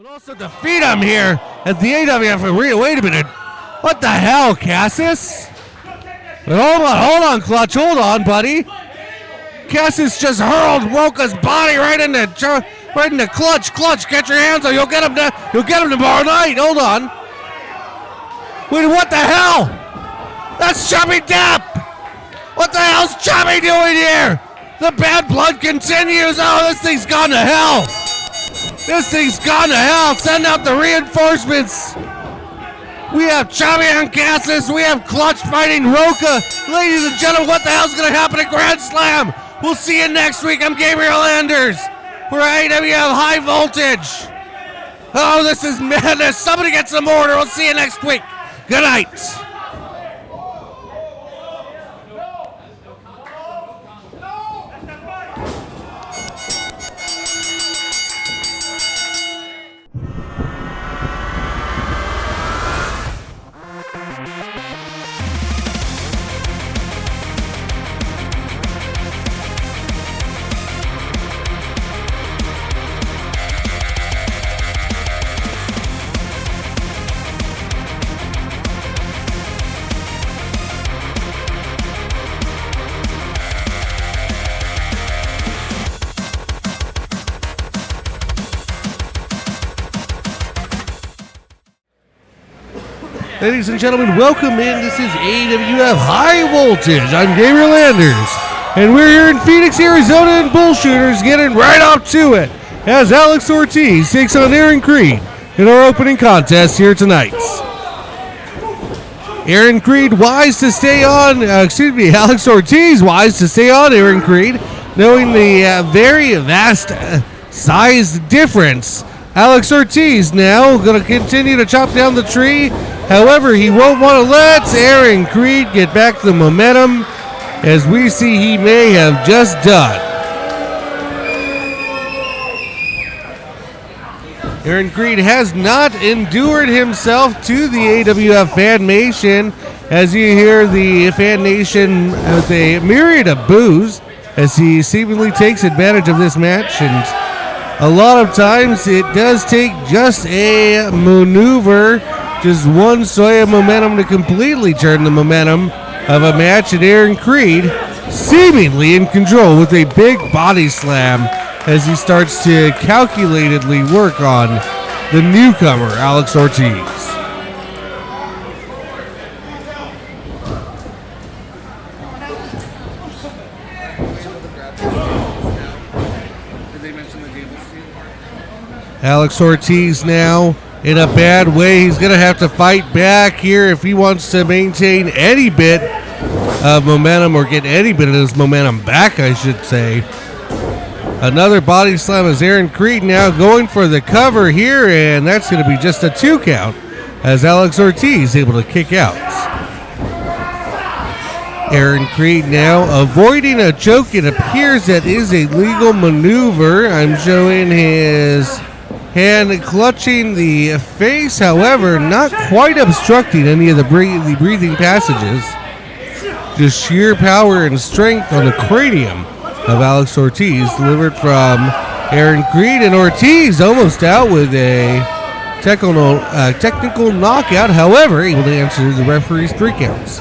but also defeat him here at the AWF Arena. Wait a minute. What the hell, Cassius? Hold on, Clutch. Hold on, buddy. Cassius just hurled Woka's body right into Clutch. Clutch, get your hands on. You'll get him tomorrow night. Hold on. Wait, what the hell? That's Chubby Depp. What the hell's Chubby doing here? The bad blood continues. Oh, this thing's gone to hell. This thing's gone to hell. Send out the reinforcements. We have Chubby and Cassius. We have Clutch fighting Roca. Ladies and gentlemen, what the hell's going to happen at Grand Slam? We'll see you next week. I'm Gabriel Anders for AWF High Voltage. Oh, this is madness. Somebody get some order. We'll see you next week. Good night. Ladies and gentlemen, welcome in. This is AWF High Voltage. I'm Gabriel Anders, and we're here in Phoenix, Arizona, and Bullshooters getting right up to it as Alex Ortiz takes on Aren Creed in our opening contest here tonight. Aren Creed wise to stay on, Alex Ortiz wise to stay on Aren Creed, knowing the very vast size difference. Alex Ortiz now going to continue to chop down the tree. However, he won't want to let Aren Creed get back the momentum, as we see he may have just done. Aren Creed has not endured himself to the AWF Fan Nation, as you hear the Fan Nation with a myriad of boos as he seemingly takes advantage of this match. And a lot of times it does take just a maneuver, just one sway of momentum to completely turn the momentum of a match, and Aren Creed seemingly in control with a big body slam as he starts to calculatedly work on the newcomer, Alex Ortiz. Alex Ortiz now in a bad way. He's going to have to fight back here if he wants to maintain any bit of momentum, or get any bit of his momentum back, I should say. Another body slam as Aren Creed now going for the cover here, and that's going to be just a 2 count as Alex Ortiz able to kick out. Aren Creed now avoiding a choke. It appears that is a legal maneuver. I'm showing his hand clutching the face, however, not quite obstructing any of the breathing passages. Just sheer power and strength on the cranium of Alex Ortiz, delivered from Aren Creed, and Ortiz almost out with a technical knockout, however, able to answer the referee's 3 counts.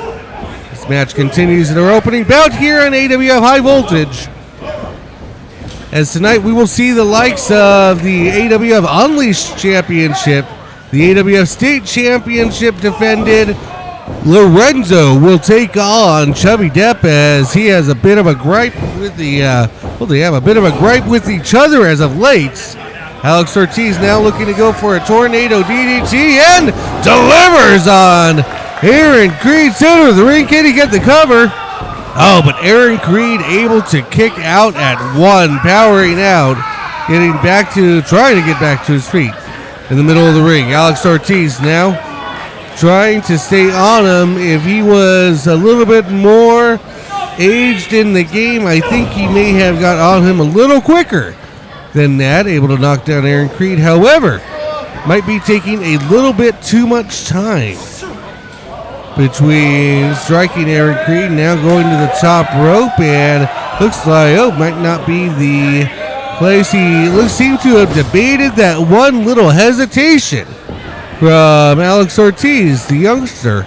This match continues in our opening bout here on AWF High Voltage, as tonight we will see the likes of the AWF Unleashed Championship, the AWF State Championship defended. Lorenzo will take on Chubby Depp, as he has a bit of a gripe with they have a bit of a gripe with each other as of late. Alex Ortiz now looking to go for a tornado DDT and delivers on Aren Creed. Center of the ring, can he get the cover? Oh, but Aren Creed able to kick out at 1, powering out, trying to get back to his feet in the middle of the ring. Alex Ortiz now trying to stay on him. If he was a little bit more aged in the game, I think he may have got on him a little quicker than that, able to knock down Aren Creed. However, might be taking a little bit too much time between striking Aren Creed, now going to the top rope, and looks like, might not be the place. He seemed to have debated that one little hesitation from Alex Ortiz, the youngster.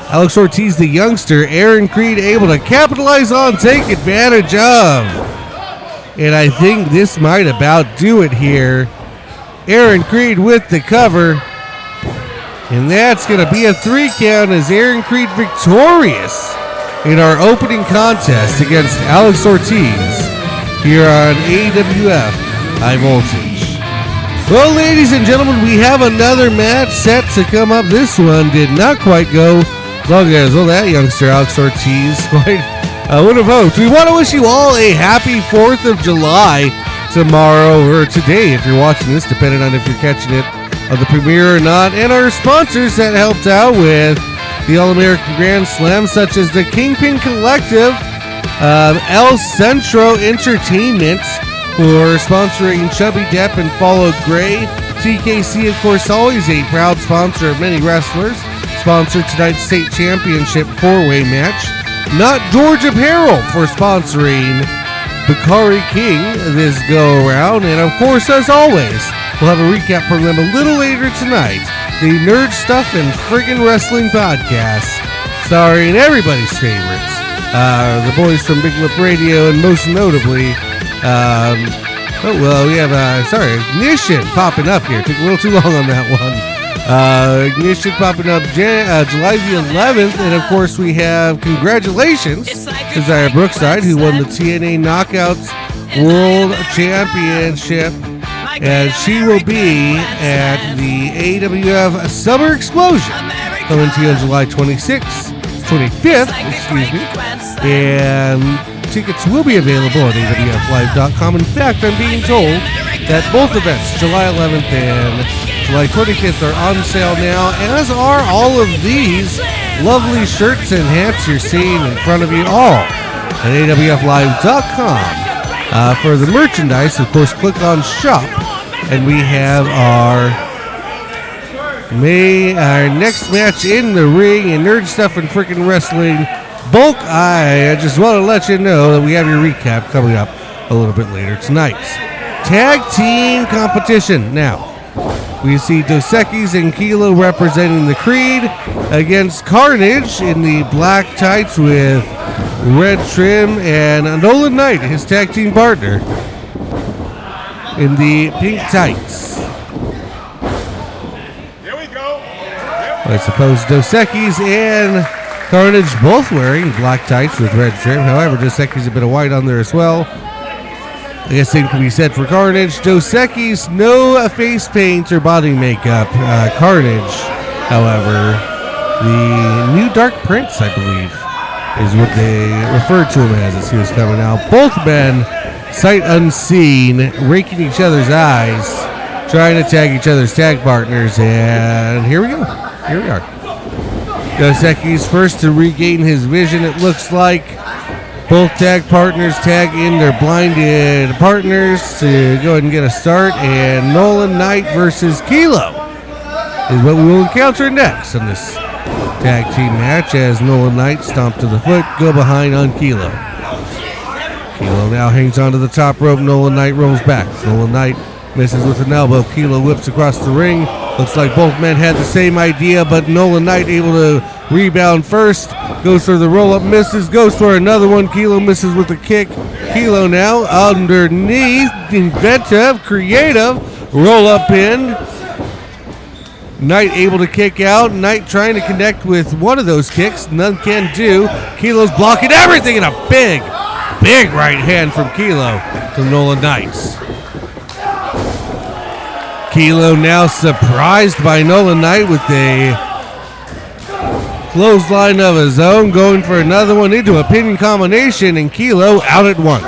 Alex Ortiz, the youngster, Aren Creed able to capitalize on, take advantage of. And I think this might about do it here. Aren Creed with the cover. And that's going to be a 3 count as Aren Creed victorious in our opening contest against Alex Ortiz here on AWF High Voltage. Well, ladies and gentlemen, we have another match set to come up. This one did not quite go long as, well, that youngster Alex Ortiz quite would have hoped. We want to wish you all a happy 4th of July tomorrow or today if you're watching this, depending on if you're catching it on the premiere or not. And our sponsors that helped out with the All-American Grand Slam, such as the Kingpin Collective, El Centro Entertainment for sponsoring Chubby Depp and FALLYN GREY. TKC, of course, always a proud sponsor of many wrestlers. Sponsored tonight's State Championship 4-way match. Not George Apparel for sponsoring Bakari King this go-around. And, of course, as always, we'll have a recap from them a little later tonight. The Nerd Stuff and Friggin' Wrestling Podcast, starring everybody's favorites. The boys from Big Lip Radio, and most notably, we have, Ignition popping up here. Took a little too long on that one. Ignition popping up July the 11th. And, of course, we have congratulations to Zaya Brookside, who won the TNA Knockouts World Championship. As she will be at the AWF Summer Explosion coming to you on July 25th, and tickets will be available at AWFlive.com. In fact, I'm being told that both events, July 11th and July 25th, are on sale now, as are all of these lovely shirts and hats you're seeing in front of you, all at AWFlive.com. For the merchandise, of course, click on Shop, and we have our next match in the ring in Nerd Stuff and Freaking Wrestling Bulk. I just want to let you know that we have your recap coming up a little bit later tonight. Tag team competition. Now, we see Dos Equis and Kilo representing the Creed against Carnage in the black tights with red trim, and Nolan Knight, his tag team partner, in the pink tights. Here we go. I suppose Dos Equis and Carnage both wearing black tights with red trim. However, Dos Equis a bit of white on there as well. I guess same can be said for Carnage. Dos Equis, no face paint or body makeup. Carnage, however, the new Dark Prince, I believe, is what they referred to him as he was coming out. Both men, sight unseen, raking each other's eyes, trying to tag each other's tag partners, and here we go. Here we are. Dos Equis first to regain his vision, it looks like. Both tag partners tag in their blinded partners to go ahead and get a start, and Nolan Knight versus Kilo is what we will encounter next in this tag team match, as Nolan Knight stomp to the foot, go behind on Kilo. Kilo now hangs onto the top rope. Nolan Knight rolls back. Nolan Knight misses with an elbow. Kilo whips across the ring. Looks like both men had the same idea, but Nolan Knight able to rebound first. Goes for the roll-up, misses. Goes for another one. Kilo misses with a kick. Kilo now underneath. Inventive, creative, roll-up pin. Knight able to kick out. Knight trying to connect with one of those kicks. None can do. Kilo's blocking everything, and a big right hand from Kilo to Nolan Knight. Kilo now surprised by Nolan Knight with a clothesline of his own, going for another one into a pin combination, and Kilo out at one.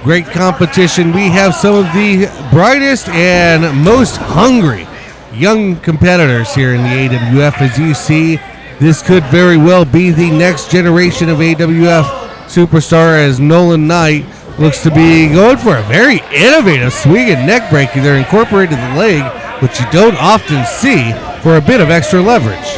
Great competition. We have some of the brightest and most hungry young competitors here in the AWF. As you see, this could very well be the next generation of AWF superstar, as Nolan Knight looks to be going for a very innovative swing and neck break. They're incorporated the leg, which you don't often see, for a bit of extra leverage.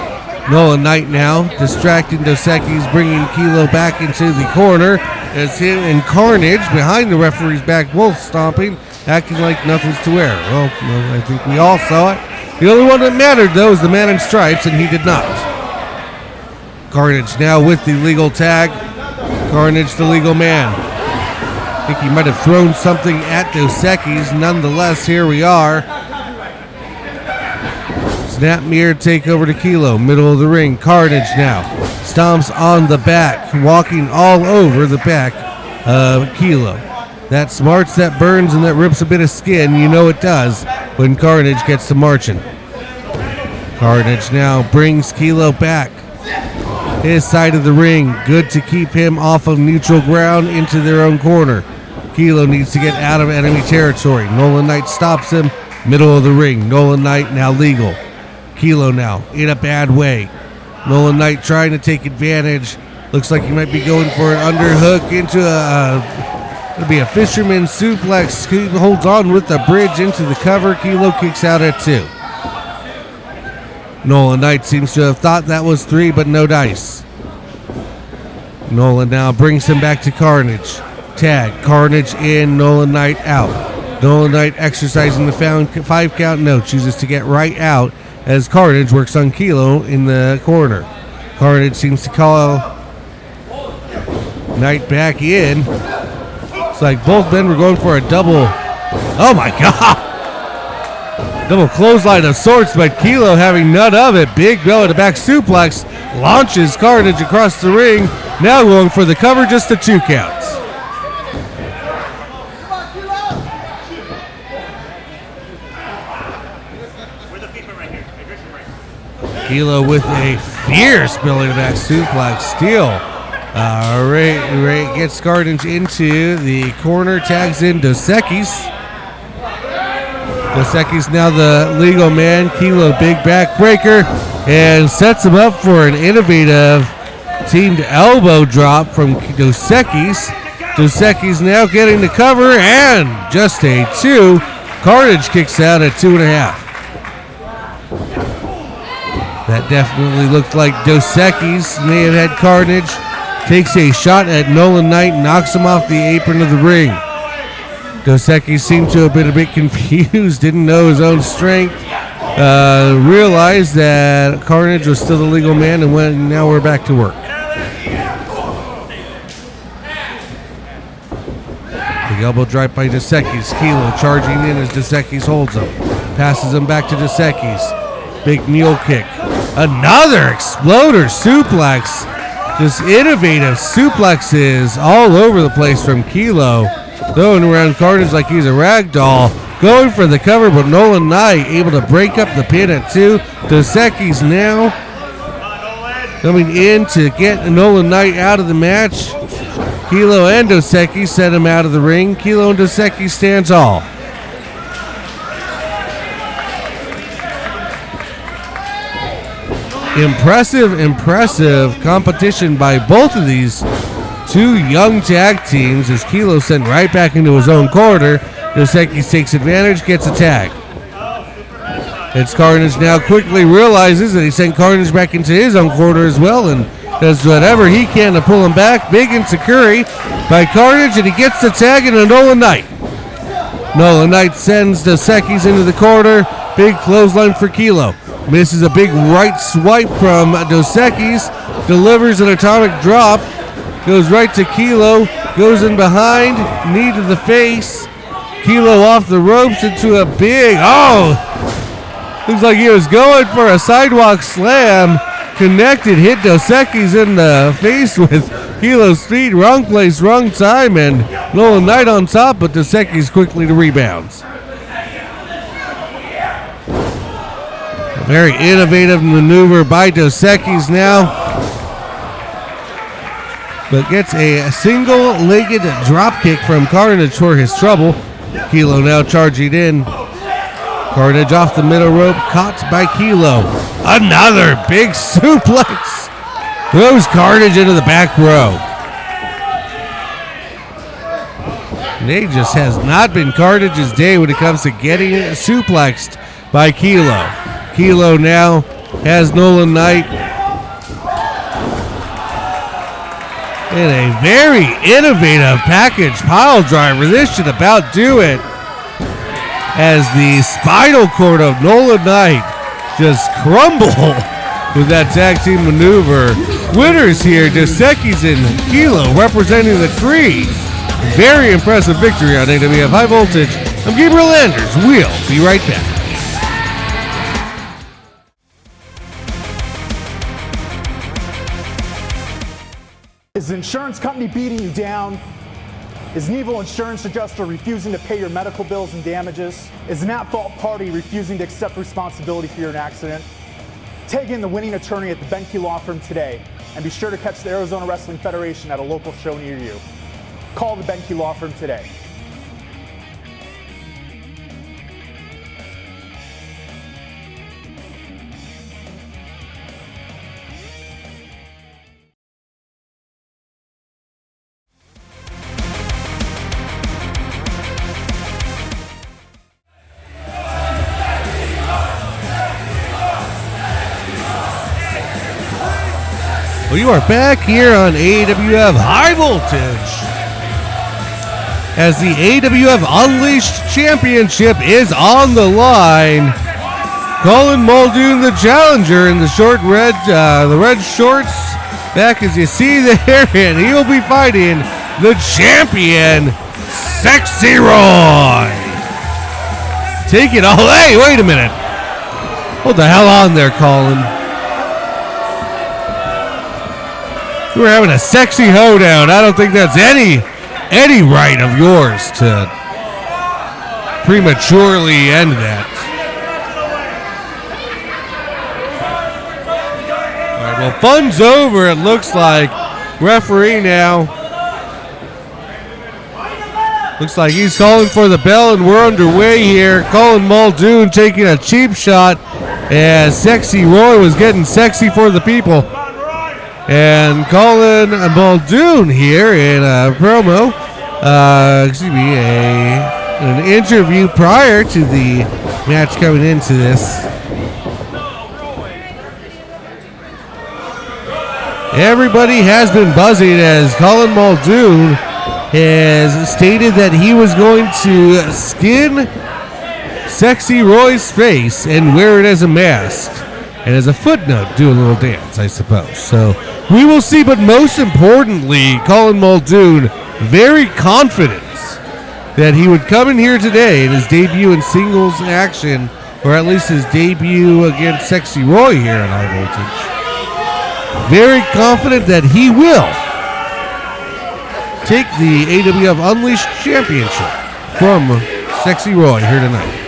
Nolan Knight now distracting Dos Equis, bringing Kilo back into the corner as him and Carnage behind the referee's back, both stomping, acting like nothing's to wear. Well, I think we all saw it. The only one that mattered, though, is the man in stripes, and he did not. Carnage now with the legal tag. Carnage, the legal man. I think he might have thrown something at Dos Equis. Nonetheless, here we are. Snap mirror take over to Kilo, middle of the ring. Carnage now stomps on the back, walking all over the back of Kilo. That smarts, that burns, and that rips a bit of skin. You know it does when Carnage gets to marching. Carnage now brings Kilo back. His side of the ring, good to keep him off of neutral ground into their own corner. Kilo needs to get out of enemy territory. Nolan Knight stops him, middle of the ring. Nolan Knight now legal. Kilo now in a bad way. Nolan Knight trying to take advantage. Looks like he might be going for an underhook into it'll be a fisherman suplex. He holds on with the bridge into the cover. Kilo kicks out at 2. Nolan Knight seems to have thought that was 3, but no dice. Nolan now brings him back to Carnage. Tag, Carnage in, Nolan Knight out. Nolan Knight exercising the 5 count, no, chooses to get right out as Carnage works on Kilo in the corner. Carnage seems to call Knight back in. It's like both men were going for a double. Oh my God! Double clothesline of sorts, but Kilo having none of it. Big belly to back suplex. Launches Carnage across the ring. Now going for the cover, just the 2 counts. Kilo with a fierce belly to back suplex. Steal. Ray gets Carnage into the corner, tags in Dos Equis. Dos Equis now the legal man. Kilo big backbreaker and sets him up for an innovative teamed elbow drop from Dos Equis. Dos Equis now getting the cover and just a 2. Carnage kicks out at 2.5. That definitely looked like Dos Equis may have had Carnage. Takes a shot at Nolan Knight, knocks him off the apron of the ring. Dos Equis seemed to have been a bit confused, didn't know his own strength. Realized that Carnage was still the legal man, and now we're back to work. Big elbow drive by Dos Equis. Kilo charging in as Dos Equis holds him. Passes him back to Dos Equis. Big mule kick. Another exploder suplex. Just innovative suplexes all over the place from Kilo. Throwing around Carnage like he's a rag doll. Going for the cover, but Nolan Knight able to break up the pin at 2. Dos Equis now coming in to get Nolan Knight out of the match. Kilo and Dos Equis set him out of the ring. Kilo and Dos Equis stand tall. Impressive competition by both of these 2 young tag teams as Kilo sent right back into his own corner. Dos Equis takes advantage, gets a tag. It's Carnage now quickly realizes that he sent Carnage back into his own corner as well and does whatever he can to pull him back. Big insecurity by Carnage, and he gets the tag into Nolan Knight. Nolan Knight sends Dos Equis into the corner. Big clothesline for Kilo. Misses a big right swipe from Dos Equis. Delivers an atomic drop. Goes right to Kilo. Goes in behind. Knee to the face. Kilo off the ropes into a big, looks like he was going for a sidewalk slam. Connected, hit Dos Equis in the face with Kilo's feet. Wrong place, wrong time, and Nolan Knight on top, but Dos Equis quickly to rebounds. A very innovative maneuver by Dos Equis now, but gets a single-legged drop kick from Carnage for his trouble. Kilo now charging in. Carnage off the middle rope, caught by Kilo. Another big suplex. Throws Carnage into the back row. Today just has not been Carnage's day when it comes to getting suplexed by Kilo. Kilo now has Nolan Knight And a very innovative package pile driver. This should about do it. As the spinal cord of Nolan Knight just crumble with that tag team maneuver. Winners here, Dos Equis and Kilo representing the Creed. Very impressive victory on AWF High Voltage. I'm Gabriel Anders. We'll be right back. Is the insurance company beating you down? Is an evil insurance adjuster refusing to pay your medical bills and damages? Is an at-fault party refusing to accept responsibility for your accident? Tag in the winning attorney at the Benke Law Firm today, and be sure to catch the Arizona Wrestling Federation at a local show near you. Call the Benke Law Firm today. Well, you are back here on AWF High Voltage as the AWF Unleashed Championship is on the line. Colin Muldoon, the challenger in the red shorts. Back as you see there, and he'll be fighting the champion, Sexy Roy. Take it all. Hey, wait a minute. Hold the hell on there, Colin. We're having a sexy hoedown. I don't think that's any right of yours to prematurely end that. All right, well, fun's over, it looks like. Referee now. Looks like he's calling for the bell, and we're underway here. Colin Muldoon taking a cheap shot as Sexy Roy was getting sexy for the people. And Colin Muldoon here in a promo, an interview prior to the match coming into this. Everybody has been buzzing as Colin Muldoon has stated that he was going to skin Sexy Roy's face and wear it as a mask. And as a footnote, do a little dance, I suppose. So we will see, but most importantly, Colin Muldoon very confident that he would come in here today in his debut in singles action, or at least his debut against Sexy Roy here on High Voltage. Very confident that he will take the AWF Unleashed Championship from Sexy Roy here tonight.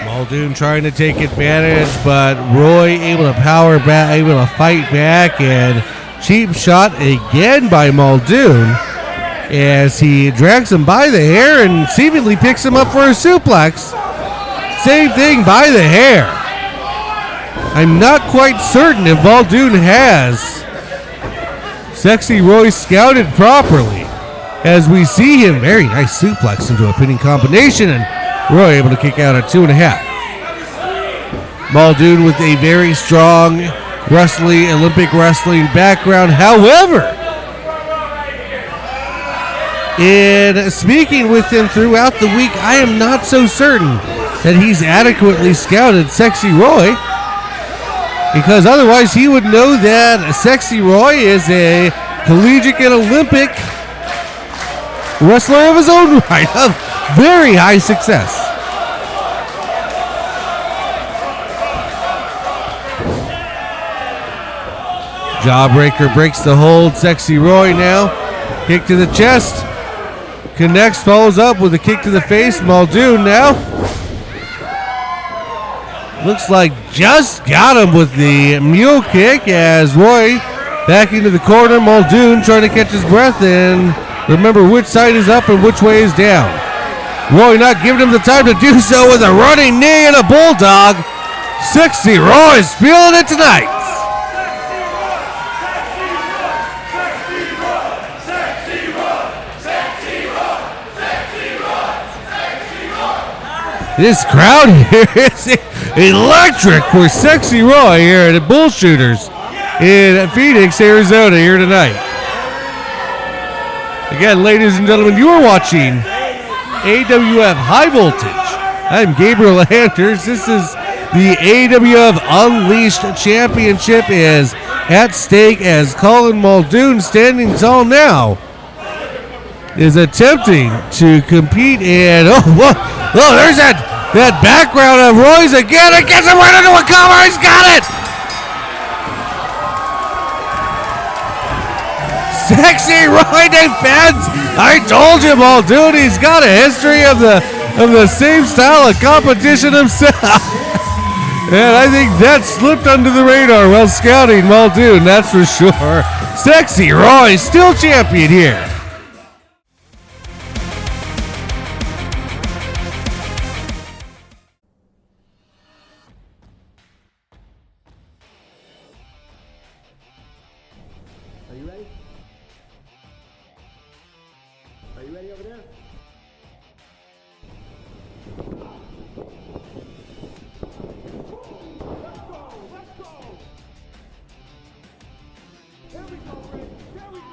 Muldoon trying to take advantage, but Roy able to power back, able to fight back, and cheap shot again by Muldoon as he drags him by the hair and seemingly picks him up for a suplex. Same thing by the hair. I'm not quite certain if Muldoon has Sexy Roy scouted properly, as we see him very nice suplex into a pinning combination, and Roy able to kick out at 2.5. Muldoon with a very strong Olympic wrestling background. However, in speaking with him throughout the week, I am not so certain that he's adequately scouted Sexy Roy, because otherwise he would know that Sexy Roy is a collegiate and Olympic wrestler of his own right, of very high success. Jawbreaker breaks the hold. Sexy Roy now. Kick to the chest. Connects, follows up with a kick to the face. Muldoon now. Looks like just got him with the mule kick as Roy back into the corner. Muldoon trying to catch his breath and remember which side is up and which way is down. Roy not giving him the time to do so with a running knee and a bulldog. Sexy Roy is feeling it tonight. This crowd here is electric for Sexy Roy here at the Bullshooters in Phoenix, Arizona here tonight. Again, ladies and gentlemen, you are watching AWF High Voltage. I'm Gabriel Anders. This is the AWF Unleashed Championship is at stake as Colin Muldoon, standing tall now, is attempting to compete and there's that background of Roy's again. It gets him right into a cover. He's got it. Sexy Roy defends. I told you, Muldoon, he's got a history of the same style of competition himself. And I think that slipped under the radar while scouting Muldoon, that's for sure. Sexy Roy still champion here. Are you ready? Are you ready over there? Let's go! Here we go, Rick. Here we go.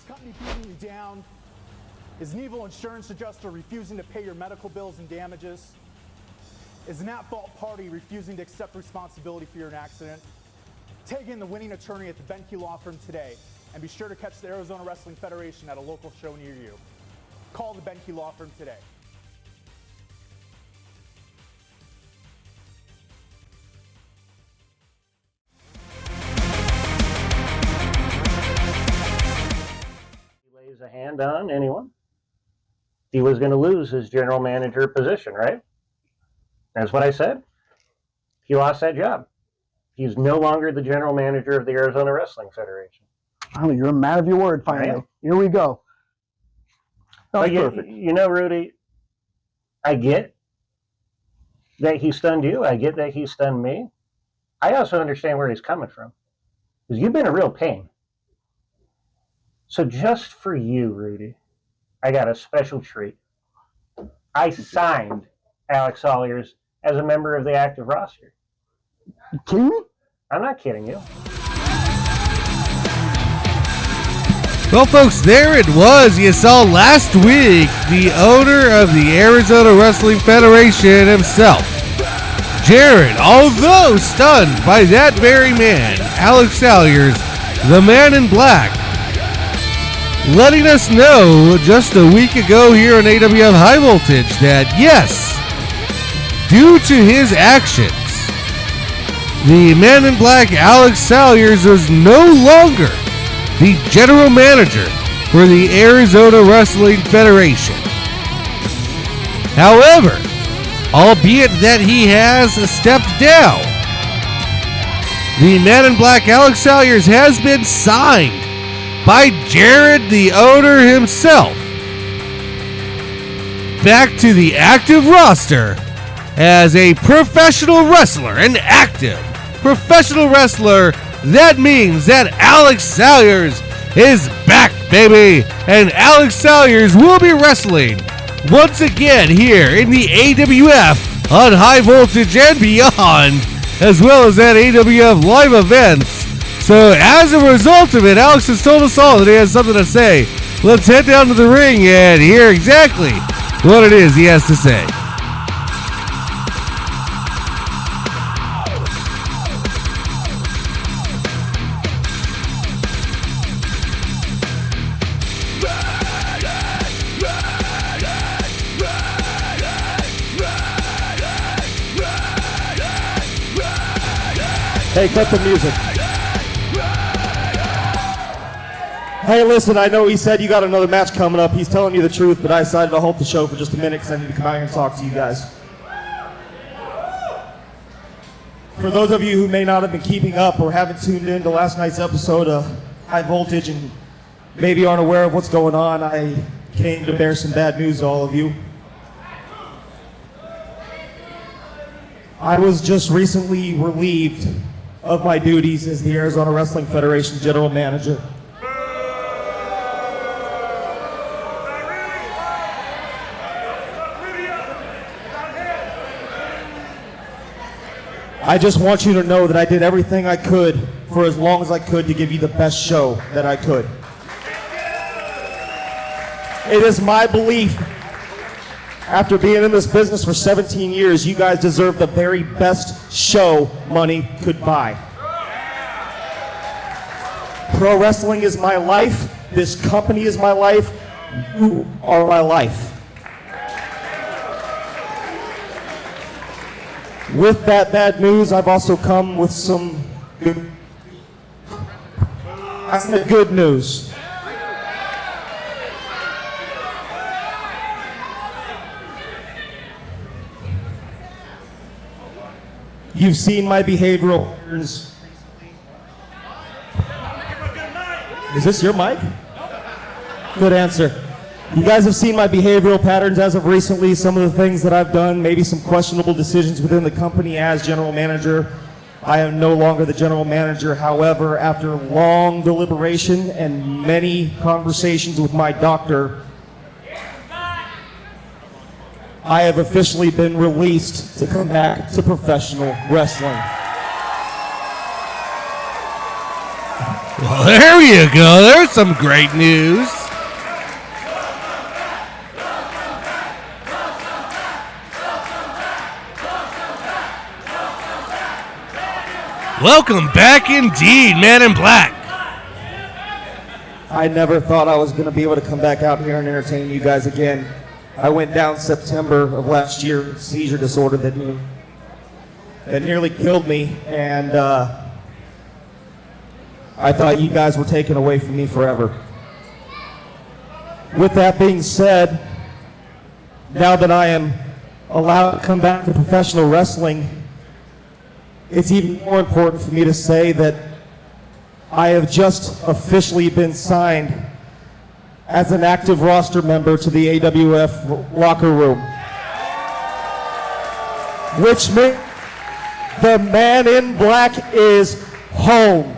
Company beating you down? Is an evil insurance adjuster refusing to pay your medical bills and damages? Is an at-fault party refusing to accept responsibility for your accident? Tag in the winning attorney at the Benke Law Firm today, and be sure to catch the Arizona Wrestling Federation at a local show near you. Call the Benke Law Firm today. A hand on anyone, he was going to lose his general manager position, right? That's what I said. He lost that job. He's no longer the general manager of the Arizona Wrestling Federation. Oh, you're a man of your word, finally. Right. Here we go. That's perfect. You know, Rudy, I get that he stunned you. I get that he stunned me. I also understand where he's coming from, because you've been a real pain. So just for you, Rudy, I got a special treat. I signed Alex Salyers as a member of the active roster. You kidding me? I'm not kidding you. Well, folks, there it was. You saw last week the owner of the Arizona Wrestling Federation himself, Jared, although stunned by that very man, Alex Salyers, the man in black, letting us know just a week ago here on AWF High Voltage that, yes, due to his actions, the man in black, Alex Salyers, was no longer the general manager for the Arizona Wrestling Federation. However, albeit that he has stepped down, the man in black, Alex Salyers, has been signed by Jared, the owner himself, back to the active roster as a professional wrestler, an active professional wrestler. That means that Alex Salyers is back, baby, and Alex Salyers will be wrestling once again here in the AWF on High Voltage and beyond, as well as at AWF live events. So as a result of it, Alex has told us all that he has something to say. Let's head down to the ring and hear exactly what it is he has to say. Hey, cut the music. Hey, listen, I know he said you got another match coming up. He's telling you the truth, but I decided to halt the show for just a minute because I need to come out here and talk to you guys. For those of you who may not have been keeping up or haven't tuned in to last night's episode of High Voltage and maybe aren't aware of what's going on, I came to bear some bad news to all of you. I was just recently relieved of my duties as the Arizona Wrestling Federation General Manager. I just want you to know that I did everything I could for as long as I could to give you the best show that I could. It is my belief, after being in this business for 17 years, you guys deserve the very best show money could buy. Pro wrestling is my life. This company is my life. You are my life. With that bad news, I've also come with some good, good news. You've seen my behavioral patterns. Is this your mic? Good answer. You guys have seen my behavioral patterns as of recently, some of the things that I've done, maybe some questionable decisions within the company as general manager. I am no longer the general manager. However, after long deliberation and many conversations with my doctor, I have officially been released to come back to professional wrestling. Well, there you go. There's some great news. Welcome back indeed, Man in Black. I never thought I was going to be able to come back out here and entertain you guys again. I went down September of last year with a seizure disorder that nearly killed me, and I thought you guys were taken away from me forever. With that being said, now that I am allowed to come back to professional wrestling, it's even more important for me to say that I have just officially been signed as an active roster member to the AWF locker room, which means the Man in Black is home.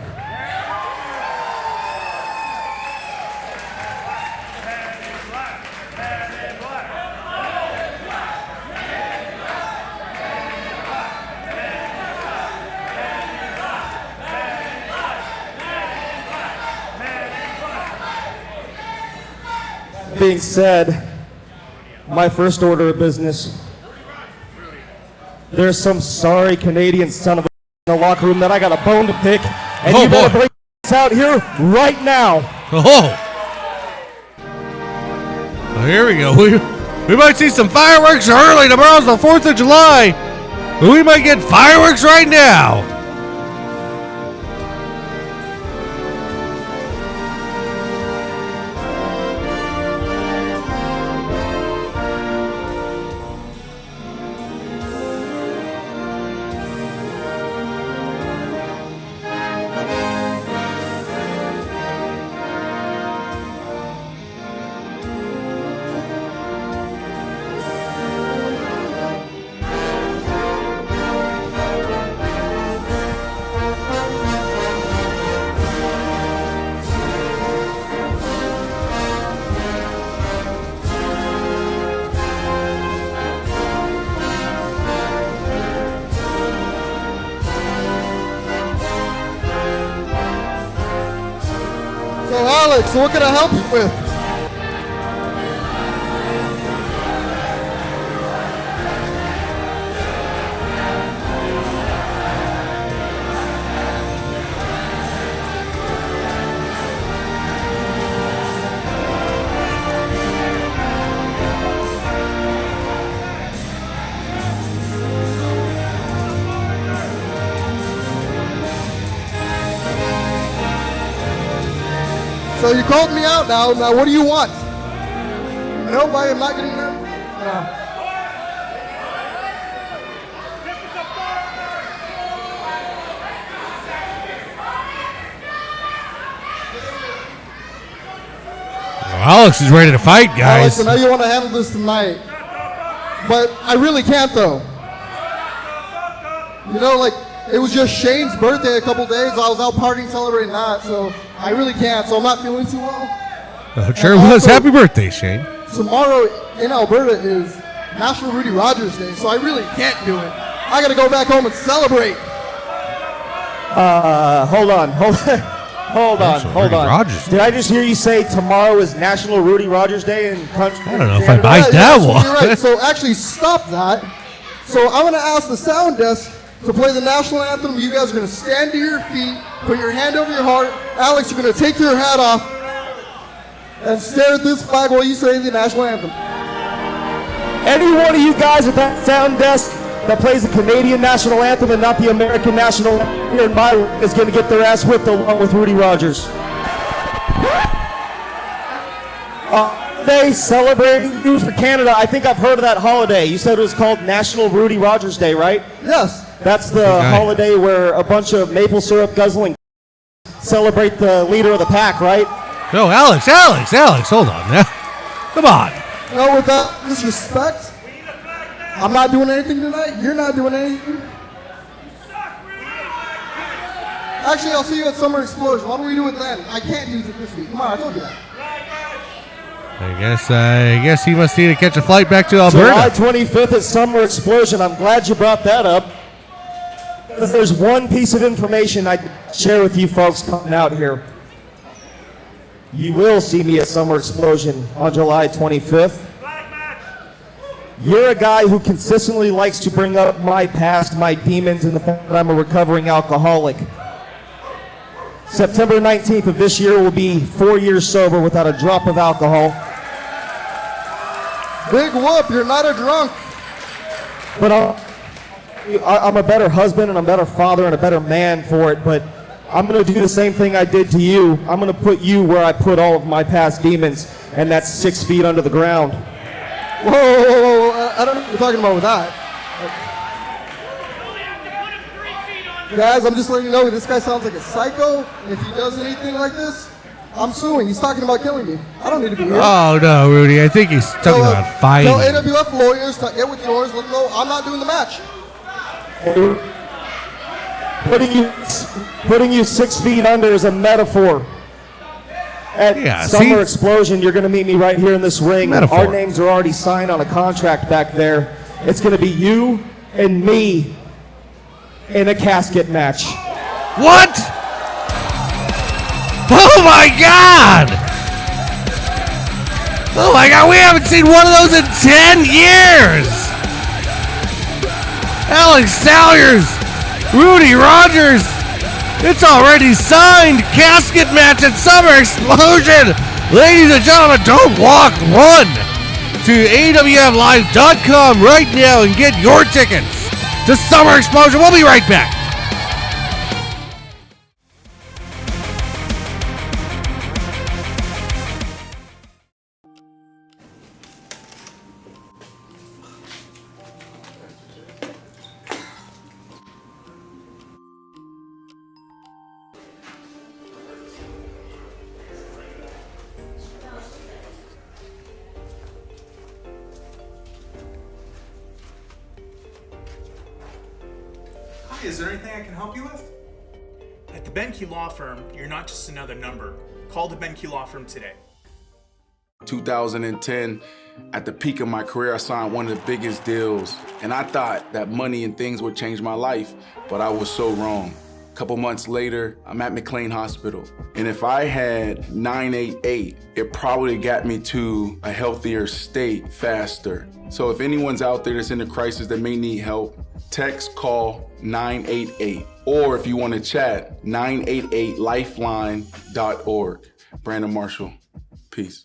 Being said, my first order of business, there's some sorry Canadian son of a in the locker room that I got a bone to pick, and you better bring this out here right now. Oh, well, here we go. We might see some fireworks early. Tomorrow's the 4th of July, but we might get fireworks right now. So Alex, what can I help you with? So you called me out now. Now what do you want? Nope, I am not getting that. Alex is ready to fight, Alex, guys. I know you want to handle this tonight, but I really can't though. You know, like, it was just Shane's birthday a couple days. I was out partying celebrating that, so I really can't. So I'm not feeling too well. Oh, sure was. Happy birthday, Shane. Tomorrow in Alberta is National Rudy Rogers Day, so I really can't do it. I gotta go back home and celebrate. Hold on. Rudy Rogers. Did I just hear you say tomorrow is National Rudy Rogers Day in country? I don't know if I bite that so one. You're right. So actually, stop that. So I'm gonna ask the sound desk to play the national anthem. You guys are gonna stand to your feet, put your hand over your heart. Alex, you're gonna take your hat off and stare at this flag while you say the national anthem. Any one of you guys at that sound desk that plays the Canadian national anthem and not the American national anthem here in my room is going to get their ass whipped along with Rudy Rogers. They celebrating you for Canada. I think I've heard of that holiday. You said it was called National Rudy Rogers Day, right? Yes. That's the holiday where a bunch of maple syrup guzzling celebrate the leader of the pack, right? No, Alex, hold on now. Come on. No, with that disrespect, I'm not doing anything tonight. You're not doing anything. Actually, I'll see you at Summer Explosion. Why don't we do it then? I can't do it this week. Come on, I told you that. I guess he must need to catch a flight back to July Alberta. 25th at Summer Explosion. I'm glad you brought that up. There's one piece of information I'd share with you folks coming out here. You will see me at Summer Explosion on July 25th. You're a guy who consistently likes to bring up my past, my demons, and the fact that I'm a recovering alcoholic. September 19th of this year will be 4 years sober without a drop of alcohol. Big whoop, you're not a drunk. But I'm a better husband and a better father and a better man for it, but I'm going to do the same thing I did to you. I'm going to put you where I put all of my past demons, and that's 6 feet under the ground. Whoa, I don't know what you're talking about with that. Guys, I'm just letting you know this guy sounds like a psycho. If he does anything like this, I'm suing. He's talking about killing me. I don't need to be here. Oh, no, Rudy. I think he's talking about fighting. Tell AWF lawyers to get with the lawyers, let them know I'm not doing the match. Putting you 6 feet under is a metaphor. At Summer Explosion, you're going to meet me right here in this ring. Metaphor. Our names are already signed on a contract back there. It's going to be you and me in a casket match. What? Oh my God! Oh my God, we haven't seen one of those in 10 years! Alex Salyers, Rudy Rogers, it's already signed! Casket match at Summer Explosion! Ladies and gentlemen, don't walk, run to AWFLive.com right now and get your tickets to Summer Explosion. We'll be right back. Is there anything I can help you with? At the Benke Law Firm, you're not just another number. Call the Benke Law Firm today. 2010, at the peak of my career, I signed one of the biggest deals. And I thought that money and things would change my life, but I was so wrong. couple months later, I'm at McLean Hospital. And if I had 988, it probably got me to a healthier state faster. So if anyone's out there that's in a crisis that may need help, text, call 988. Or if you want to chat, 988lifeline.org. Brandon Marshall, peace.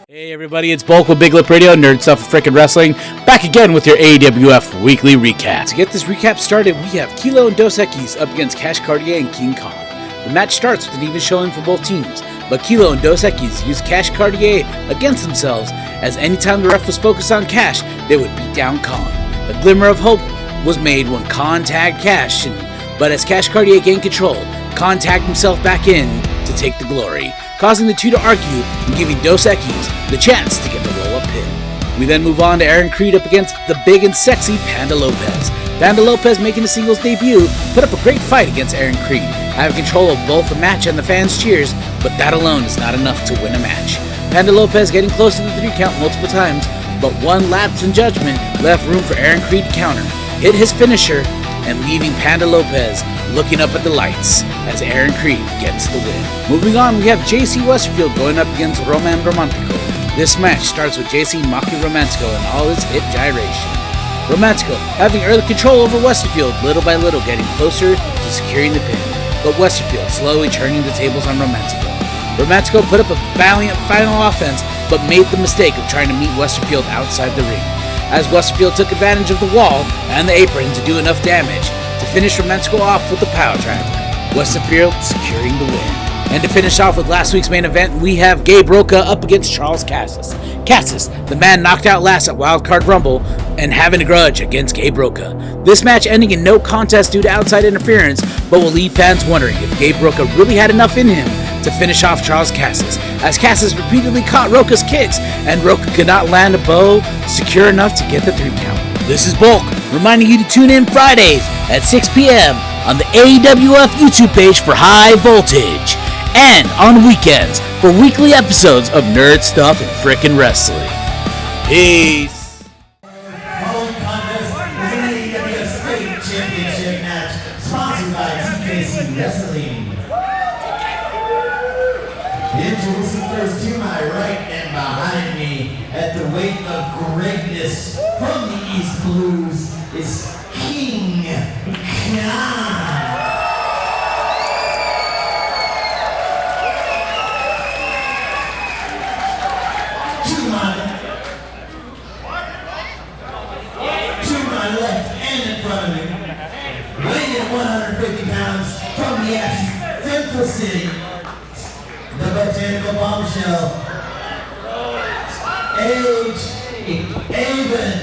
Hey everybody, it's Bulk with Big Lip Radio, Nerd Stuff for Frickin' Wrestling, back again with your AWF Weekly Recap. To get this recap started, we have Kilo and Dos Equis up against Cash Cartier and King Kong. The match starts with an even showing for both teams, but Kilo and Dos Equis used Cash Cartier against themselves, as anytime the ref was focused on Cash, they would beat down Colin. A glimmer of hope was made when Colin tagged Cash, but as Cash Cartier gained control, Colin tagged himself back in to take the glory, causing the two to argue and giving Dos Equis the chance to get the roll-up pin. We then move on to Aren Creed up against the big and sexy Panda Lopez. Panda Lopez, making a singles debut, put up a great fight against Aren Creed, having control of both the match and the fans' cheers, but that alone is not enough to win a match. Panda Lopez getting close to the 3 count multiple times, but one lapse in judgment left room for Aren Creed to counter, hit his finisher, and leaving Panda Lopez looking up at the lights as Aren Creed gets the win. Moving on, we have JC Westerfield going up against Roman Romantico. This match starts with JC mocking Romantico and all his hip gyration. Romantico having early control over Westerfield, little by little getting closer to securing the pin, but Westerfield slowly turning the tables on Romantico. Romantico put up a valiant final offense, but made the mistake of trying to meet Westerfield outside the ring, as Westerfield took advantage of the wall and the apron to do enough damage to finish Romantico off with the power driver, Westerfield securing the win. And to finish off with last week's main event, we have Gabe Roca up against Charles Cassis. Cassis, the man knocked out last at Wildcard Rumble and having a grudge against Gabe Roca. This match ending in no contest due to outside interference, but will leave fans wondering if Gabe Roca really had enough in him to finish off Charles Cassis, as Cassis repeatedly caught Roca's kicks and Roca could not land a bow secure enough to get the 3 count. This is Bulk, reminding you to tune in Fridays at 6 p.m. on the AWF YouTube page for High Voltage, and on weekends for weekly episodes of Nerd Stuff and Frickin' Wrestling. Peace! Following contest is an AWF State Championship match sponsored by TKC Wrestling. Introducing first to my right and behind me at the weight of greatness from the East Blues is King Kong. To my left and in front of me, weighing in 150 pounds from the Central City, the botanical bombshell, Haven.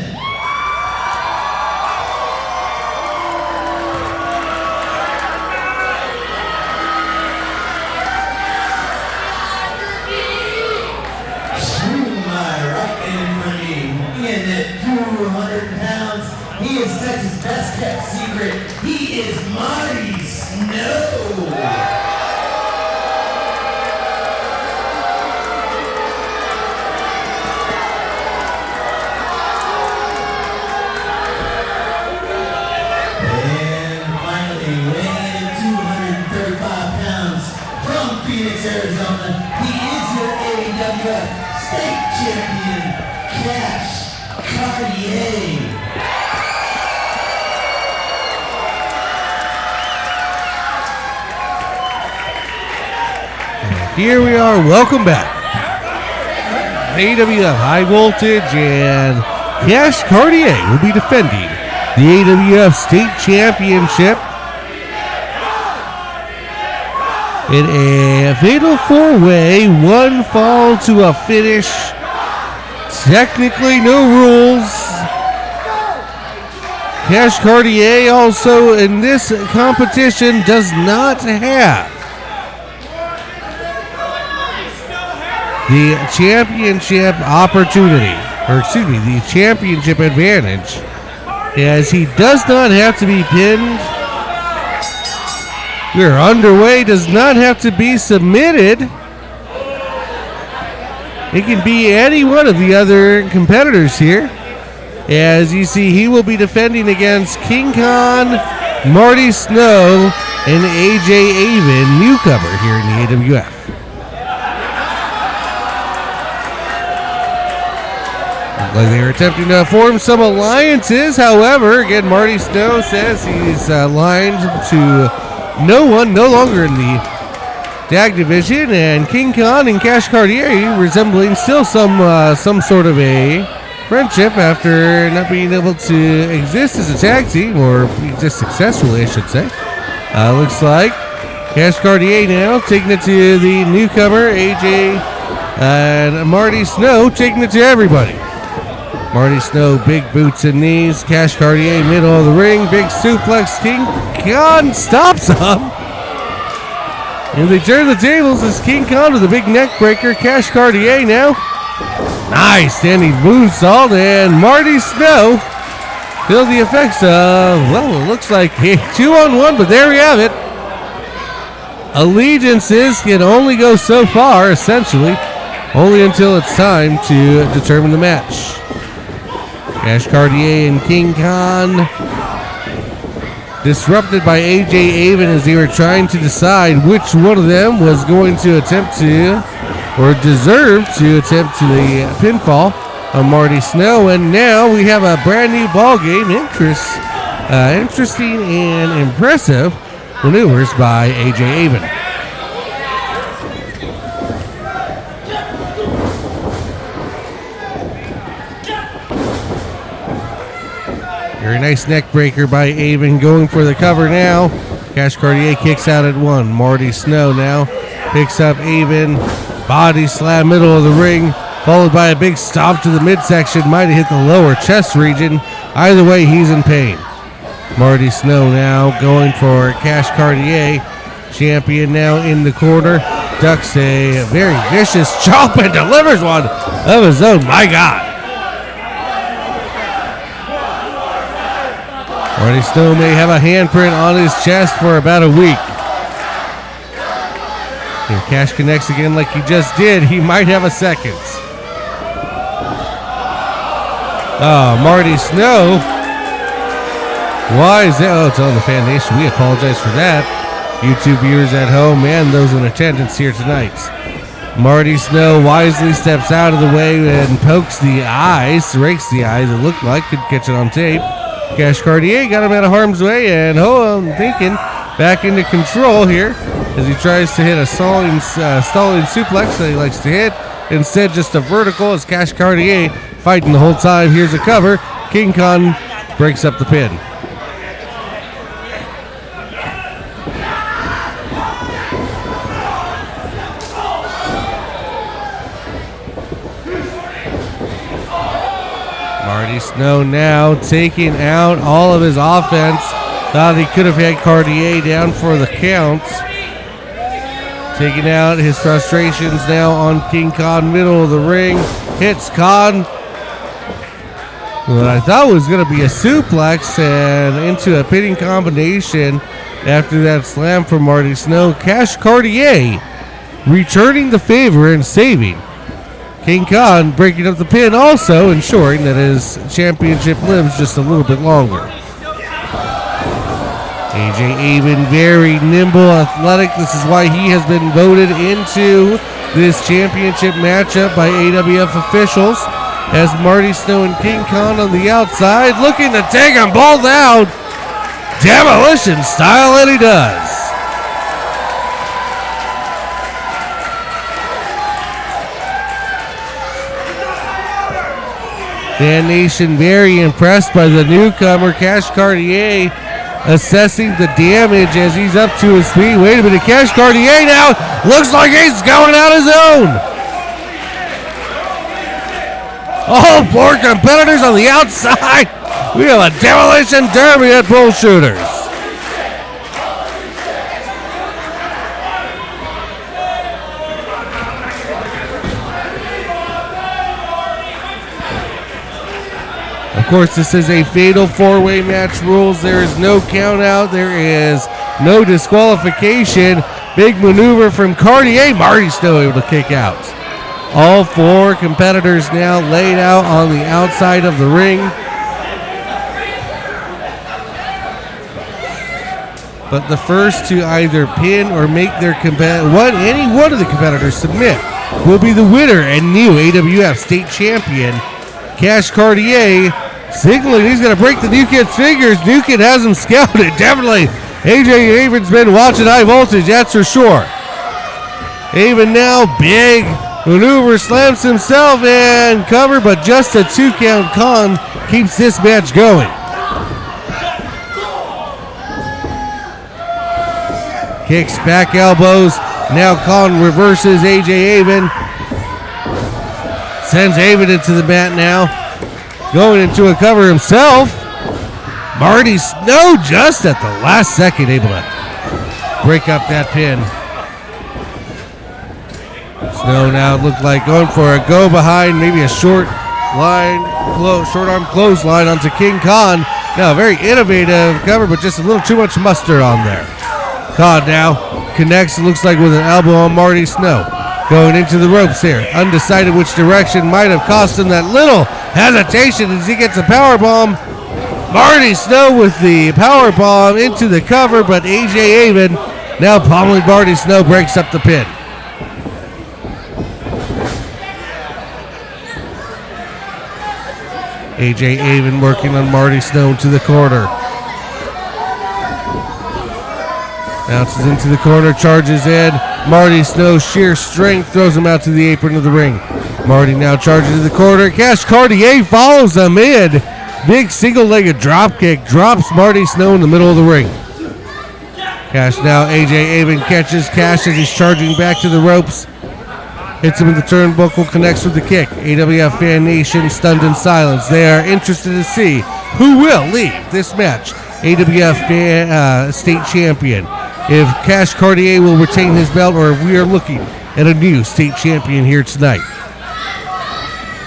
He is Texas' best kept secret. He is Marty Snow. And finally, weighing in 235 pounds from Phoenix, Arizona, he is your AWF State Champion, Cash Cartier. Here we are. Welcome back. AWF High Voltage and Cash Cartier will be defending the AWF State Championship in a fatal four-way, one fall to a finish. Technically no rules. Cash Cartier also in this competition does not have the championship opportunity, or excuse me, the championship advantage, as he does not have to be pinned. We're underway, does not have to be submitted. It can be any one of the other competitors here. As you see, he will be defending against King Khan, Marty Snow, and AJ Haven, newcomer here in the AWF. Like they were attempting to form some alliances. However, again, Marty Snow says he's aligned to no one, no longer in the tag division, and King Khan and Cash Cartier resembling still some sort of a friendship after not being able to exist as a tag team, or exist successfully, I should say. Looks like Cash Cartier now taking it to the newcomer, AJ, and Marty Snow taking it to everybody. Marty Snow, big boots and knees. Cash Cartier, middle of the ring. Big suplex. King Khan stops him. And they turn the tables as King Khan with a big neck breaker. Cash Cartier now. Nice standing moonsault. And Marty Snow feel the effects of, well, it looks like a 2-on-1, but there we have it. Allegiances can only go so far, essentially. Only until it's time to determine the match. Cash Cartier and King Khan disrupted by AJ Haven as they were trying to decide which one of them was going to attempt to, or deserve to attempt to the pinfall on Marty Snow. And now we have a brand new ball game. Interesting and impressive maneuvers by AJ Haven. Very nice neck breaker by Haven, going for the cover now. Cash Cartier kicks out at one. Marty Snow now picks up Haven. Body slam, middle of the ring, followed by a big stomp to the midsection. Might have hit the lower chest region. Either way, he's in pain. Marty Snow now going for Cash Cartier. Champion now in the corner. Ducks a very vicious chop and delivers one of his own. My God. Marty Snow may have a handprint on his chest for about a week. If Cash connects again like he just did, he might have a second. Oh, Marty Snow. Why is that? Oh, it's on the Fan Nation. We apologize for that. YouTube viewers at home and those in attendance here tonight. Marty Snow wisely steps out of the way and pokes the eyes, rakes the eyes, it looked like. Could catch it on tape. Cash Cartier got him out of harm's way, and I'm thinking back into control here as he tries to hit a stalling suplex that he likes to hit. Instead, just a vertical as Cash Cartier fighting the whole time. Here's a cover. King Khan breaks up the pin. Marty Snow now taking out all of his offense. Thought he could have had Cartier down for the count. Taking out his frustrations now on King Khan, middle of the ring. Hits Khan. What I thought was going to be a suplex and into a pinning combination after that slam from Marty Snow. Cash Cartier returning the favor and saving King Khan, breaking up the pin, also ensuring that his championship lives just a little bit longer. AJ Haven, very nimble, athletic. This is why he has been voted into this championship matchup by AWF officials. as Marty Snow and King Khan on the outside, looking to take them both out. Demolition style, and he does. Fan Nation very impressed by the newcomer, Cash Cartier, assessing the damage as he's up to his feet. Wait a minute, Cash Cartier now looks like he's going out his own. All four competitors on the outside. We have a demolition derby at Bull Shooters. Of course, this is a fatal four-way match rules. There is no count out. There is no disqualification. Big maneuver from Cartier. Marty still able to kick out. All four competitors now laid out on the outside of the ring. But the first to either pin or make their any one of the competitors submit will be the winner and new AWF State Champion, Cash Cartier, signaling he's going to break the New Kid's fingers. New Kid has him scouted. Definitely. AJ Haven's been watching High Voltage, that's for sure. Haven now, big maneuver, slams himself and cover, but just a 2 count. Khan keeps this match going. Kicks, back elbows. Now Khan reverses AJ Haven. Sends Haven into the mat now. Going into a cover himself. Marty Snow just at the last second able to break up that pin. Snow now looked like going for a go behind, maybe a short arm clothesline onto King Khan. Now a very innovative cover, but just a little too much mustard on there. Khan now connects, looks like with an elbow on Marty Snow. Going into the ropes here. Undecided which direction, might have cost him that little hesitation as he gets a power bomb. Marty Snow with the power bomb into the cover, but AJ Haven now pummeling Marty Snow, breaks up the pin. AJ Haven working on Marty Snow into the corner. Bounces into the corner, charges in. Marty Snow, sheer strength, throws him out to the apron of the ring. Marty now charges to the corner. Cash Cartier follows him in. Big single-legged drop kick, drops Marty Snow in the middle of the ring. Cash now, AJ Haven catches Cash as he's charging back to the ropes. Hits him in the turnbuckle, connects with the kick. AWF Fan Nation stunned in silence. They are interested to see who will leave this match. AWF State Champion. If Cash Cartier will retain his belt, or if we are looking at a new state champion here tonight.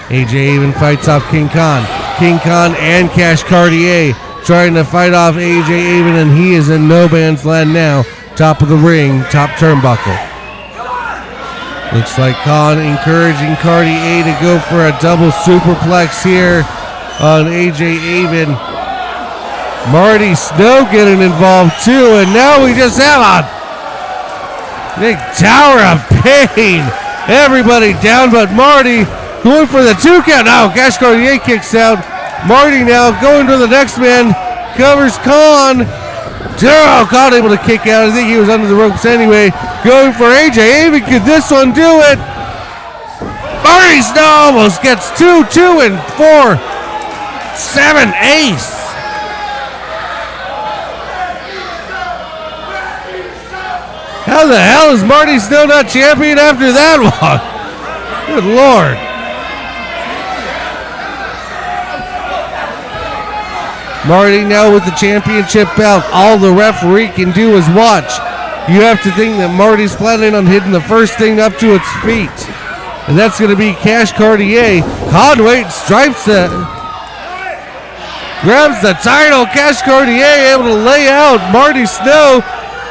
AJ Haven fights off King Khan. King Khan and Cash Cartier trying to fight off AJ Haven, and he is in no man's land now. Top of the ring, top turnbuckle. Looks like Khan encouraging Cartier to go for a double superplex here on AJ Haven. Marty Snow getting involved too, and now we just have a big tower of pain. Everybody down but Marty going for the 2 count. Now Cash Cartier kicks out. Marty now going to the next man, covers Khan. Khan able to kick out. I think he was under the ropes anyway. Going for AJ Haven. Could this one do it? Marty Snow almost gets 2, 2, and 4. 7 ace. How the hell is Marty Snow not champion after that one? Good Lord. Marty now with the championship belt. All the referee can do is watch. You have to think that Marty's planning on hitting the first thing up to its feet. And that's going to be Cash Cartier. Conway stripes it. Grabs the title. Cash Cartier able to lay out Marty Snow.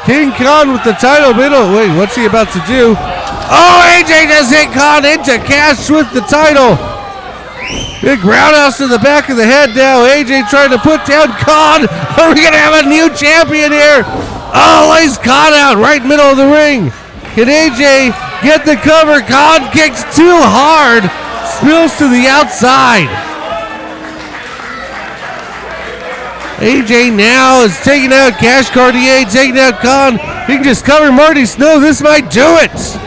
King Khan with the title middle. Wait, what's he about to do? Oh, AJ just hit Khan into Cash with the title. Big roundhouse to the back of the head now. AJ trying to put down Khan. Are we going to have a new champion here? Oh, lays Khan out right middle of the ring. Can AJ get the cover? Khan kicks too hard. spills to the outside. AJ now is taking out Cash Cartier, taking out Con. He can just cover Marty Snow. This might do it.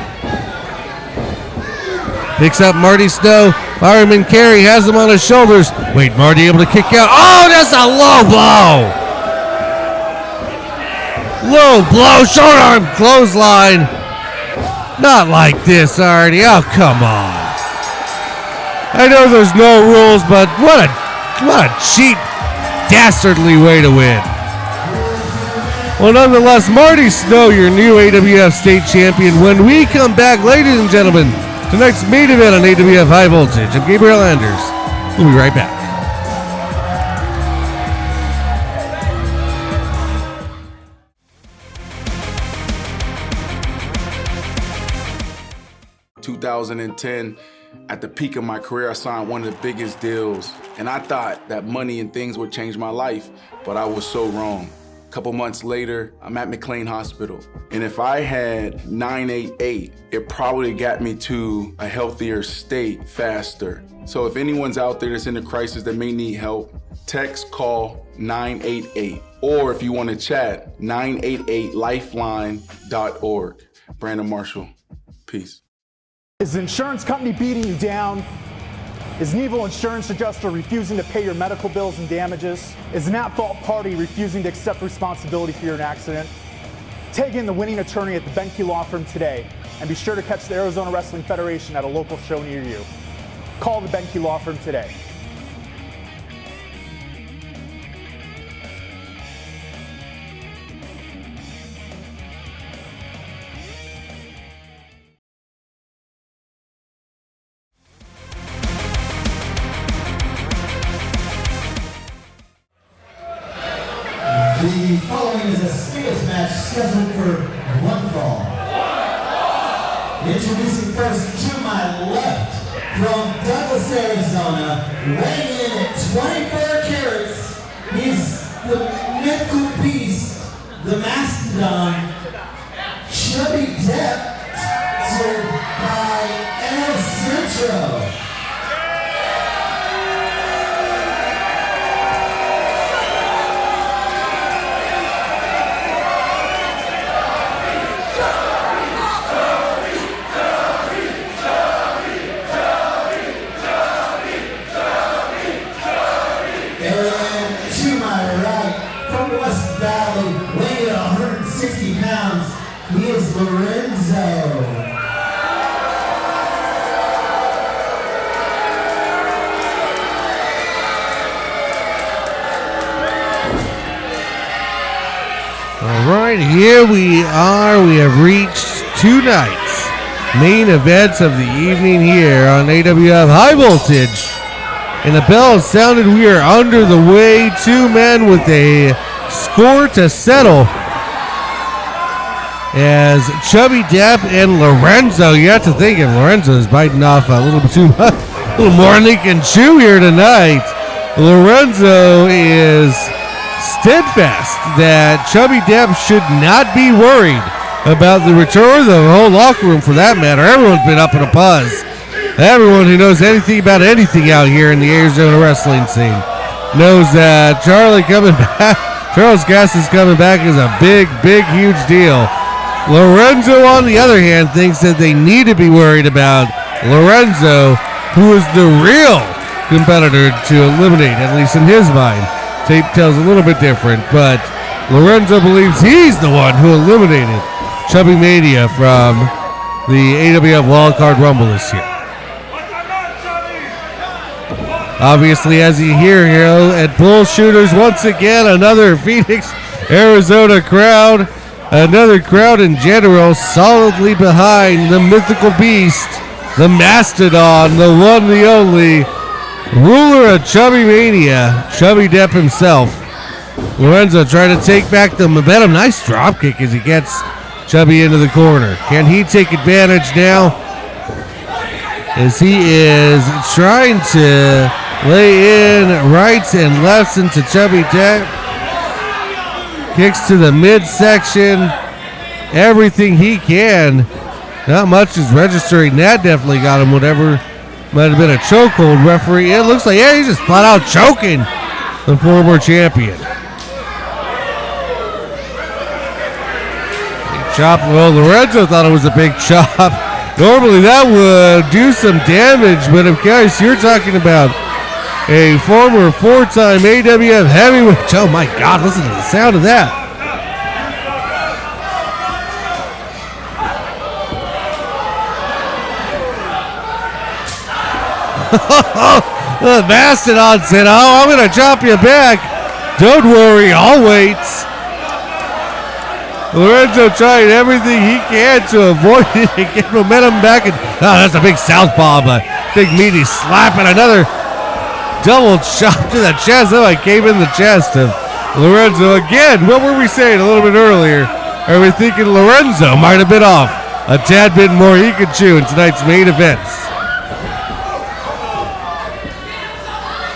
Picks up Marty Snow. Fireman carry has him on his shoulders. Wait, Marty able to kick out. Oh, that's a low blow. Low blow, short arm clothesline. Not like this already. Oh, come on. I know there's no rules, but what a cheap, dastardly way to win. Well, nonetheless, Marty Snow, your new AWF State Champion. When we come back, ladies and gentlemen, tonight's main event on AWF High Voltage. I'm Gabriel Anders. We'll be right back. In 2010, at the peak of my career, I signed one of the biggest deals, and I thought that money and things would change my life, but I was so wrong. A couple months later, I'm at McLean Hospital, and if I had 988, it probably got me to a healthier state faster. So if anyone's out there that's in a crisis that may need help, text, call 988, or if you want to chat, 988lifeline.org. Brandon Marshall, peace. Is the insurance company beating you down? Is an evil insurance adjuster refusing to pay your medical bills and damages? Is an at-fault party refusing to accept responsibility for your accident? Tag in the winning attorney at the Benke Law Firm today, and be sure to catch the Arizona Wrestling Federation at a local show near you. Call the Benke Law Firm today. The following is a singles match scheduled for one fall. Introducing first to my left, from Douglas, Arizona, weighing in at 24 carats, he's the mythical beast, the mastodon, Chubby Depp, served by El Centro. Lorenzo. All right, here we are. We have reached two nights, main events of the evening here on AWF High Voltage. And the bell has sounded. We are under the way. Two men with a score to settle. As Chubby Depp and Lorenzo, you have to think if Lorenzo is biting off a little bit too much, a little more than he can chew here tonight. Lorenzo is steadfast that Chubby Depp should not be worried about the return of the whole locker room for that matter. Everyone's been up in a buzz. Everyone who knows anything about anything out here in the Arizona wrestling scene knows that Charles Gass is coming back is a big, huge deal. Lorenzo, on the other hand, thinks that they need to be worried about Lorenzo, who is the real competitor to eliminate, at least in his mind. Tape tells a little bit different, but Lorenzo believes he's the one who eliminated Chubby Mania from the AWF Wildcard Rumble this year. Obviously, as you hear here at Bull Shooters, once again, another Phoenix, Arizona crowd. Another crowd in general solidly behind the mythical beast, the mastodon, the one, the only, ruler of Chubby Mania, Chubby Depp himself. Lorenzo trying to take back the momentum. Nice drop kick as he gets Chubby into the corner. Can he take advantage now? As he is trying to lay in rights and lefts into Chubby Depp. Kicks to the midsection. Everything he can. Not much is registering. That definitely got him whatever Might have been a chokehold, referee. It looks like, yeah, he's just flat out choking the former champion. Big chop. Well, Lorenzo thought it was a big chop. Normally that would do some damage, but of course you're talking about a former 4-time AWF heavyweight. Oh my God, listen to the sound of that. The Mastodon said, oh, I'm going to chop you back. Don't worry, I'll wait. Lorenzo trying everything he can to avoid it and get momentum back. And, oh, that's a big southpaw, but big meaty slap and another double chop to the chest. Oh, I came in the chest of Lorenzo again. What were we saying a little bit earlier? Are we thinking Lorenzo might have been off a tad bit more he could chew in tonight's main events?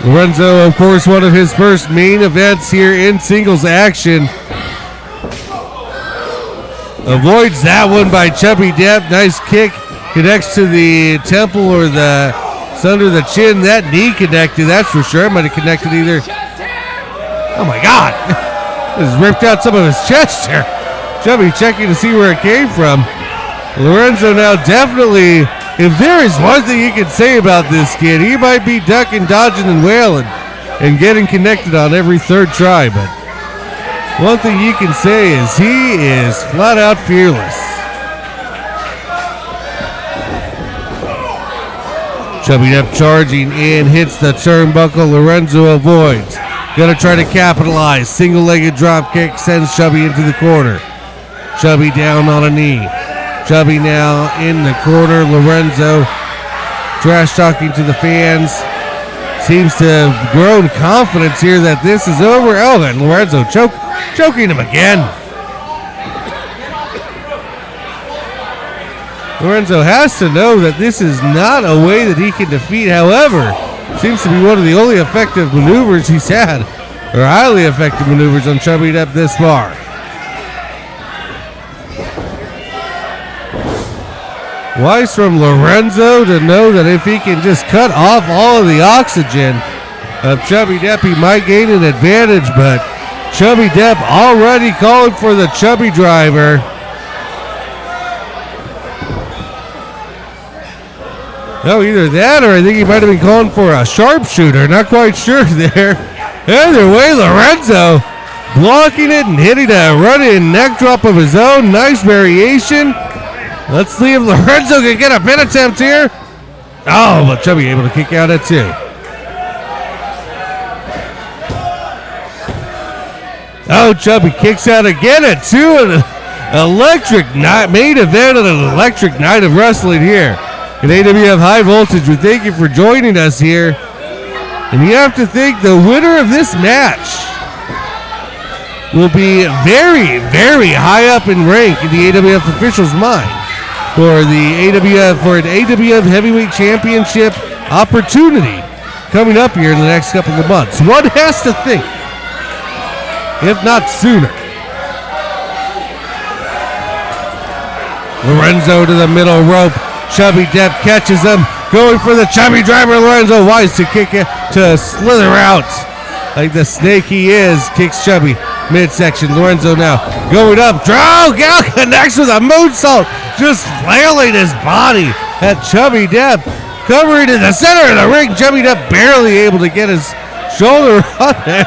Lorenzo, of course, one of his first main events here in singles action. Avoids that one by Chubby Depp. Nice kick. Connects to the temple or the under the chin. That knee connected, that's for sure. Might have connected either. Oh my God. This ripped out some of his chest here. Chubby checking to see where it came from. Lorenzo now definitely, if there is one thing you can say about this kid, he might be ducking, dodging, and wailing and getting connected on every third try. But one thing you can say is he is flat out fearless. Chubby Depp charging in, hits the turnbuckle. Lorenzo avoids. Gonna try to capitalize. Single-legged drop kick sends Chubby into the corner. Chubby down on a knee. Chubby now in the corner. Lorenzo trash talking to the fans. Seems to have grown confidence here that this is over. Oh, and Lorenzo choking him again. Lorenzo has to know that this is not a way that he can defeat. However, seems to be one of the only effective maneuvers he's had, or highly effective maneuvers on Chubby Depp this far. Wise from Lorenzo to know that if he can just cut off all of the oxygen of Chubby Depp, he might gain an advantage, but Chubby Depp already calling for the Chubby Driver. No, either that or I think he might have been calling for a sharpshooter. Not quite sure there. Either way, Lorenzo blocking it and hitting a run-in neck drop of his own. Nice variation. Let's see if Lorenzo can get a pin attempt here. Oh, but Chubby able to kick out at 2. Oh, Chubby kicks out again at 2. An electric night, main event of an electric night of wrestling here at AWF High Voltage. We thank you for joining us here. And you have to think the winner of this match will be very, very high up in rank in the AWF officials' mind for the AWF Heavyweight Championship opportunity coming up here in the next couple of months. One has to think, if not sooner. Lorenzo to the middle rope. Chubby Depp catches him, going for the Chubby Driver. Lorenzo wise to kick it, to slither out like the snake he is. Kicks Chubby midsection. Lorenzo now going up. Draw Gal connects with a moonsault, just flailing his body at Chubby Depp, covering in the center of the ring. Chubby Depp barely able to get his shoulder on there.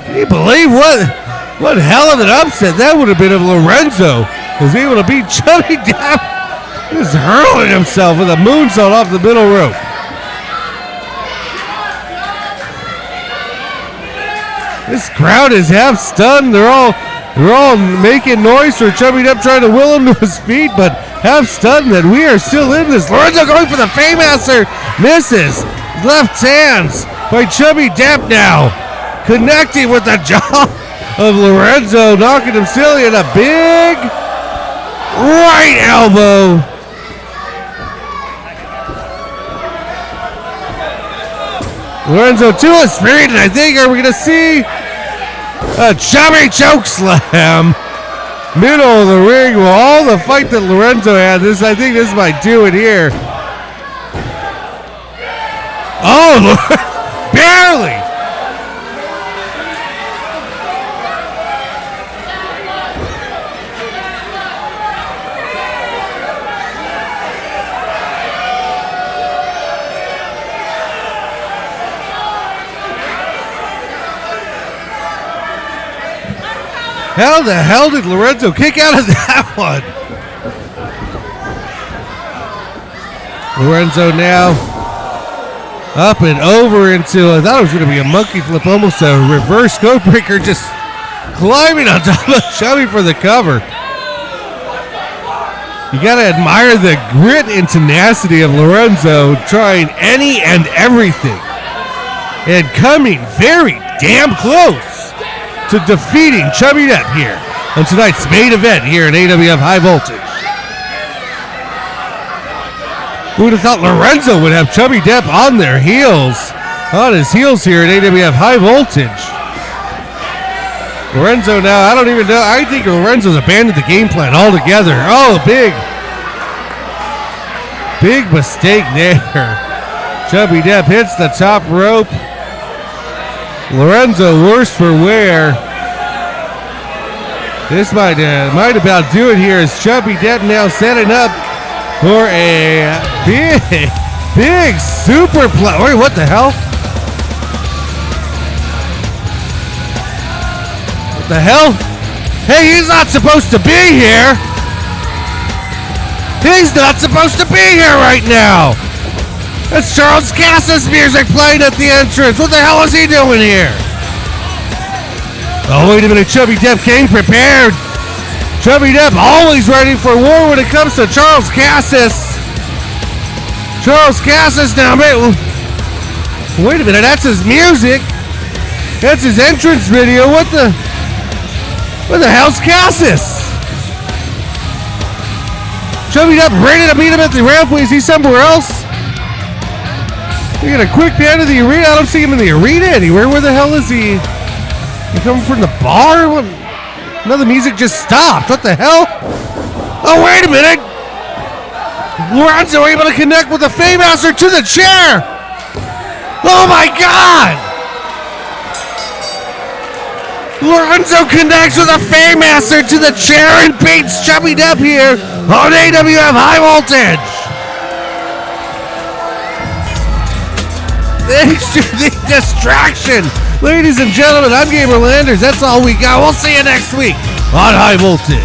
Can you believe what hell of an upset that would have been if Lorenzo was able to beat Chubby Depp? Just hurling himself with a moonsault off the middle rope. This crowd is half stunned. They're all making noise for Chubby Depp trying to will him to his feet, but half stunned that we are still in this. Lorenzo going for the Faymaster, misses. Left hands by Chubby Depp now, connecting with the jaw of Lorenzo, knocking him silly, and a big right elbow. Lorenzo to his feet, and I think are we going to see a Chubby choke slam. Middle of the ring. Well, all the fight that Lorenzo had, I think this might do it here. Oh, barely. How the hell did Lorenzo kick out of that one? Lorenzo now up and over into, I thought it was going to be a monkey flip, almost a reverse code breaker, just climbing on top of Chubby for the cover. You got to admire the grit and tenacity of Lorenzo, trying any and everything and coming very damn close to defeating Chubby Depp here on tonight's main event here at AWF High Voltage. Who would have thought Lorenzo would have Chubby Depp on his heels here at AWF High Voltage. Lorenzo now, I don't even know, I think Lorenzo's abandoned the game plan altogether. Oh, big mistake there. Chubby Depp hits the top rope. Lorenzo worse for wear. This might about do it here as Chubby Depp now setting up for a big super play. Wait, what the hell? What the hell? Hey, he's not supposed to be here. He's not supposed to be here right now. That's Charles Cass's music playing at the entrance. What the hell is he doing here? Oh, wait a minute. Chubby Depp came prepared. Chubby Depp always ready for war when it comes to Charles Cassis. Charles Cassis now. Wait a minute. That's his music. That's his entrance video. What the hell's Cassis? Chubby Depp ready to meet him at the ramp. Is he somewhere else? We got a quick pan to the arena. I don't see him in the arena anywhere. Where the hell is he? He coming from the bar? What? No, the music just stopped. What the hell? Oh, wait a minute. Lorenzo able to connect with the Faymaster to the chair. Oh, my God. Lorenzo connects with the Faymaster to the chair and beats Chubby Depp here on AWF High Voltage. Thanks to the distraction. Ladies and gentlemen, I'm Gamer Landers. That's all we got. We'll see you next week on High Voltage.